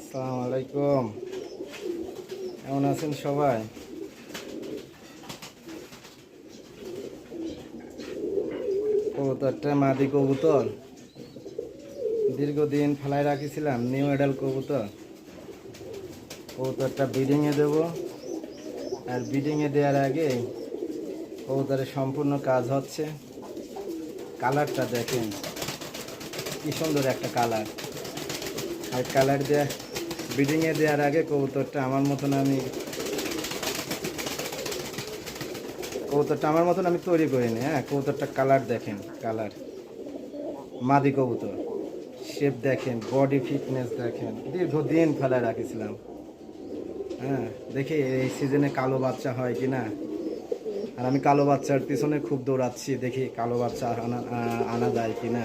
আসসালামু আলাইকুম। কেমন আছেন সবাই? কবুতরটা মাদি কবুতর, দীর্ঘদিন ফেলায় রাখিছিলাম। নিউ এডাল কবুতর। কবুতরটা ব্রিডিংয়ে দেব, আর ব্রিডিংয়ে দেওয়ার আগে কবুতরের সম্পূর্ণ কাজ হচ্ছে। কালারটা দেখেন কি সুন্দর একটা কালার। আর কালার দেওয়া ব্রিডিংয়ে দেওয়ার আগে কবুতরটা আমার মতন আমি তৈরি করিনি। হ্যাঁ, কবুতরটা কালার দেখেন, কালার মাদি কবুতর। শেপ দেখেন, বডি ফিটনেস দেখেন। দীর্ঘদিন ফেলায় রাখিছিলাম। হ্যাঁ, দেখি এই সিজনে কালো বাচ্চা হয় কি না। আর আমি কালো বাচ্চার পিছনে খুব দৌড়াচ্ছি, দেখি কালো বাচ্চা আনা যায় কি না।